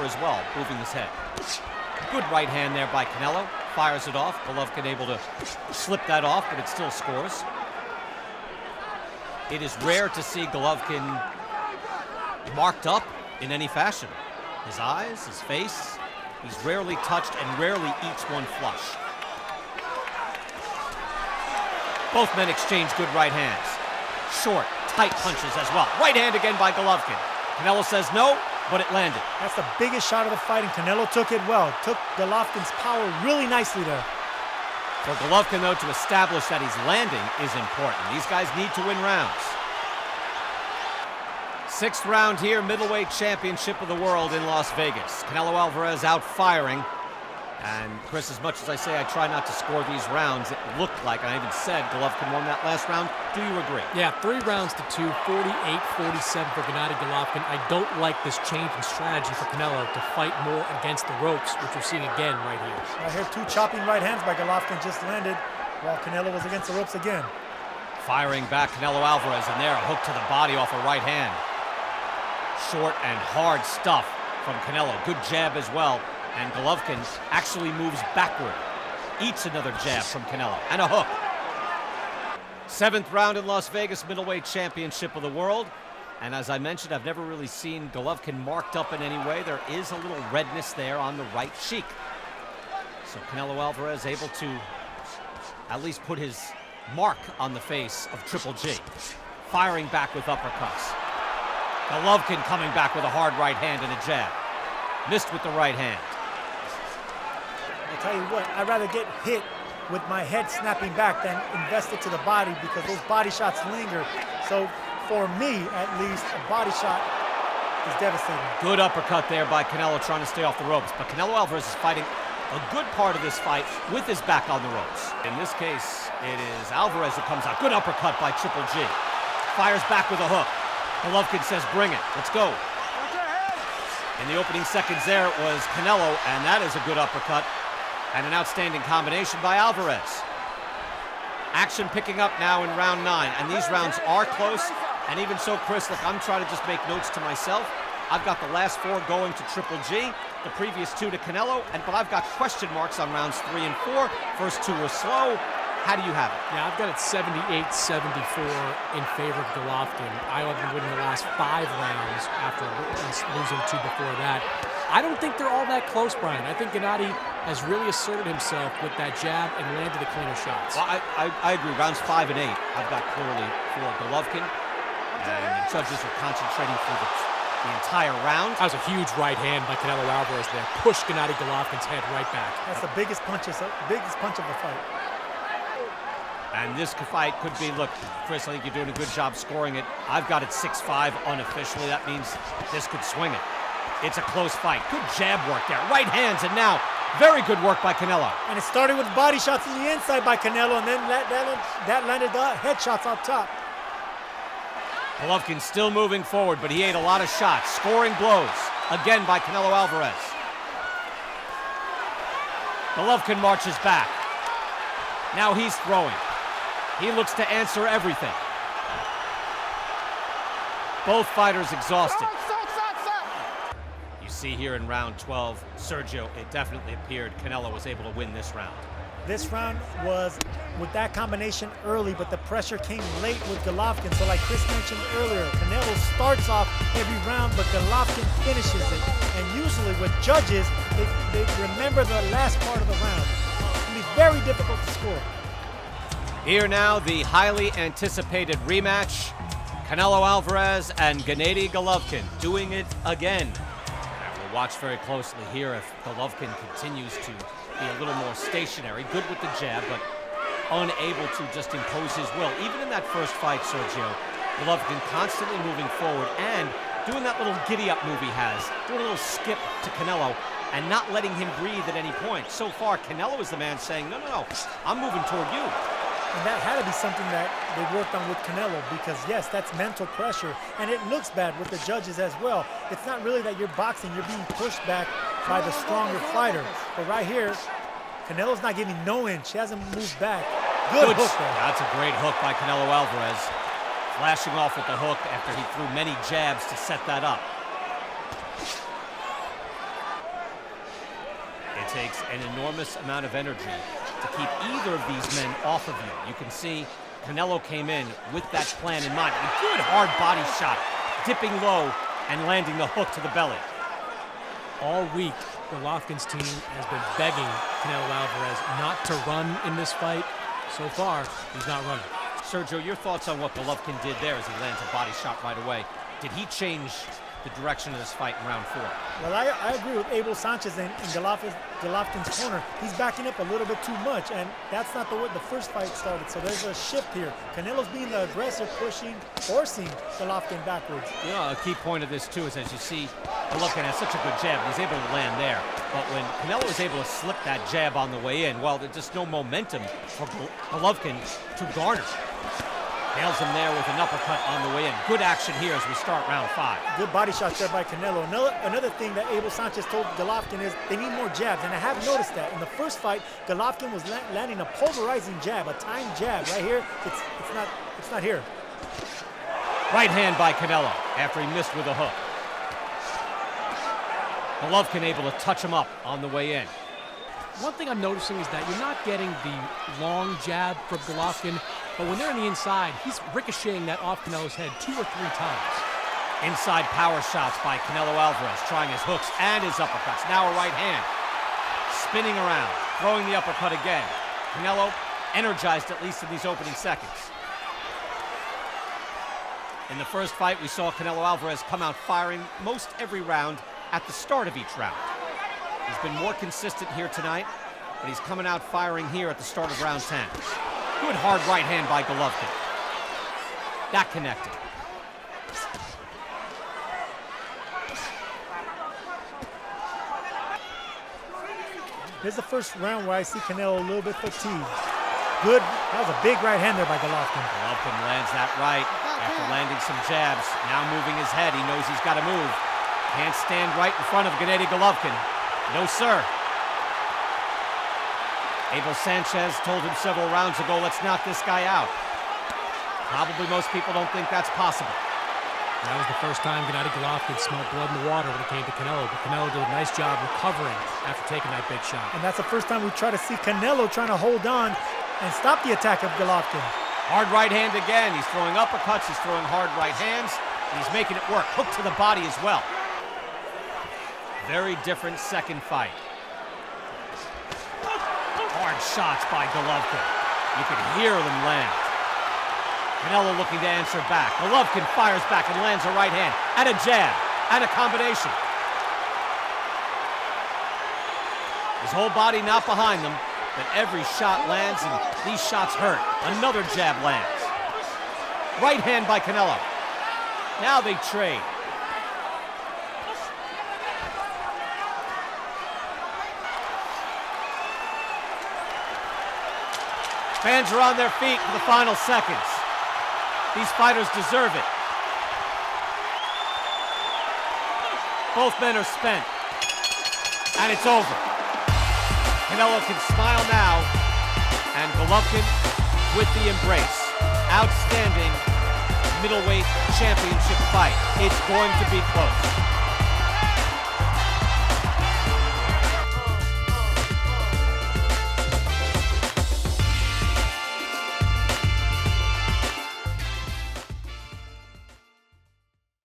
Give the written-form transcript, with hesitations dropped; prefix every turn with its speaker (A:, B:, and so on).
A: shoulder as well, moving his head. Good right hand there by Canelo. Fires it off. Golovkin able to slip that off, but it still scores. It is rare to see Golovkin marked up in any fashion. His eyes, his face, he's rarely touched and rarely eats one flush. Both men exchange good right hands. Short, tight punches as well. Right hand again by Golovkin. Canelo says no, but it landed.
B: That's the biggest shot of the fight, and Canelo took it well. Took Golovkin's power really nicely there.
A: For Golovkin, though, to establish that he's landing is important. These guys need to win rounds. 6th round here, middleweight championship of the world in Las Vegas. Canelo Alvarez out firing. And Chris, as much as I say I try not to score these rounds, it looked like, and I even said Golovkin won that last round. Do you agree?
C: Yeah, 3 rounds to 2, 48-47 for Gennadiy Golovkin. I don't like this change in strategy for Canelo to fight more against the ropes, which we're seeing again right here.
B: I hear 2 chopping right hands by Golovkin just landed while Canelo was against the ropes again.
A: Firing back Canelo Alvarez, and there, a hook to the body off a right hand. Short and hard stuff from Canelo. Good jab as well. And Golovkin actually moves backward. Eats another jab from Canelo. And a hook. 7th round in Las Vegas, middleweight championship of the world. And as I mentioned, I've never really seen Golovkin marked up in any way. There is a little redness there on the right cheek. So Canelo Alvarez able to at least put his mark on the face of Triple G. Firing back with uppercuts. Golovkin coming back with a hard right hand and a jab. Missed with the right hand.
B: I tell you what, I'd rather get hit with my head snapping back than invest it to the body, because those body shots linger. So for me, at least, a body shot is devastating.
A: Good uppercut there by Canelo, trying to stay off the ropes. But Canelo Alvarez is fighting a good part of this fight with his back on the ropes. In this case, it is Alvarez who comes out. Good uppercut by Triple G. Fires back with a hook. Golovkin says, bring it, let's go. In the opening seconds there, it was Canelo, and that is a good uppercut. And an outstanding combination by Alvarez. Action picking up now in round 9, and these rounds are close. And even so, Chris, look, I'm trying to just make notes to myself. I've got the last 4 going to Triple G, the previous 2 to Canelo, but I've got question marks on rounds 3 and 4. First 2 were slow. How do you have it?
C: Yeah, I've got it 78-74 in favor of Golovkin. I have been winning the last 5 rounds after losing 2 before that. I don't think they're all that close, Brian. I think Gennadiy has really asserted himself with that jab and landed the cleaner shots.
A: Well, I agree. Rounds 5 and 8, I've got clearly for Golovkin. And the judges are concentrating for the entire round.
C: That was a huge right hand by Canelo Alvarez there. Pushed Gennadiy Golovkin's head right back.
B: That's the biggest punch of the fight.
A: And this fight could be, look, Chris, I think you're doing a good job scoring it. I've got it 6-5 unofficially. That means this could swing it. It's a close fight. Good jab work there. Right hands, and now very good work by Canelo.
B: And it started with body shots on the inside by Canelo, and then that landed the headshots up top.
A: Golovkin still moving forward, but he ate a lot of shots. Scoring blows, again by Canelo Alvarez. Golovkin marches back. Now he's throwing. He looks to answer everything. Both fighters exhausted. You see here in round 12, Sergio, it definitely appeared Canelo was able to win this round.
B: This round was with that combination early, but the pressure came late with Golovkin. So like Chris mentioned earlier, Canelo starts off every round, but Golovkin finishes it. And usually with judges, they remember the last part of the round. It can be very difficult to score.
A: Here now, the highly anticipated rematch. Canelo Alvarez and Gennadiy Golovkin doing it again. And we'll watch very closely here if Golovkin continues to be a little more stationary. Good with the jab, but unable to just impose his will. Even in that first fight, Sergio, Golovkin constantly moving forward and doing that little giddy-up move he has, doing a little skip to Canelo and not letting him breathe at any point. So far, Canelo is the man saying, no, I'm moving toward you.
B: And that had to be something that they worked on with Canelo, because yes, that's mental pressure, and it looks bad with the judges as well. It's not really that you're boxing, you're being pushed back by the stronger fighter. But right here, Canelo's not giving no inch. He hasn't moved back. Good hook there.
A: That's a great hook by Canelo Alvarez. Flashing off with the hook after he threw many jabs to set that up. It takes an enormous amount of energy to keep either of these men off of you. You can see Canelo came in with that plan in mind. A good hard body shot, dipping low and landing the hook to the belly.
C: All week, Golovkin's team has been begging Canelo Alvarez not to run in this fight. So far, he's not running.
A: Sergio, your thoughts on what Golovkin did there as he lands a body shot right away? Did he change the direction of this fight in round 4?
B: Well, I agree with Abel Sanchez in Golovkin's corner. He's backing up a little bit too much, and that's not the way the first fight started. So there's a shift here. Canelo's being the aggressor, pushing, forcing Golovkin backwards.
A: You know, a key point of this, too, is as you see, Golovkin has such a good jab, and he's able to land there. But when Canelo is able to slip that jab on the way in, well, there's just no momentum for Golovkin to garner. Nails him there with an uppercut on the way in. Good action here as we start round 5.
B: Good body shot there by Canelo. Another thing that Abel Sanchez told Golovkin is they need more jabs, and I have noticed that. In the first fight, Golovkin was landing a pulverizing jab, a timed jab. Right here, it's not here.
A: Right hand by Canelo after he missed with a hook. Golovkin able to touch him up on the way in.
C: One thing I'm noticing is that you're not getting the long jab from Golovkin, but when they're on the inside, he's ricocheting that off Canelo's head 2 or 3 times.
A: Inside power shots by Canelo Alvarez, trying his hooks and his uppercuts. Now a right hand. Spinning around, throwing the uppercut again. Canelo energized at least in these opening seconds. In the first fight, we saw Canelo Alvarez come out firing most every round at the start of each round. He's been more consistent here tonight, but he's coming out firing here at the start of round 10. Good hard right hand by Golovkin. That connected.
B: Here's the first round where I see Canelo a little bit fatigued. Good, that was a big right hand there by Golovkin.
A: Golovkin lands that right after landing some jabs. Now moving his head, he knows he's got to move. Can't stand right in front of Gennadiy Golovkin. No, sir. Abel Sanchez told him several rounds ago, let's knock this guy out. Probably most people don't think that's possible.
C: That was the first time Gennadiy Golovkin smelled blood in the water when it came to Canelo, but Canelo did a nice job recovering after taking that big shot.
B: And that's the first time we try to see Canelo trying to hold on and stop the attack of Golovkin.
A: Hard right hand again. He's throwing uppercuts, he's throwing hard right hands, and he's making it work. Hook to the body as well. Very different second fight. Hard shots by Golovkin. You can hear them land. Canelo looking to answer back. Golovkin fires back and lands a right hand and a jab and a combination. His whole body not behind them, but every shot lands and these shots hurt. Another jab lands. Right hand by Canelo. Now they trade. Fans are on their feet for the final seconds. These fighters deserve it. Both men are spent. And it's over. Canelo can smile now. And Golovkin with the embrace. Outstanding middleweight championship fight. It's going to be close.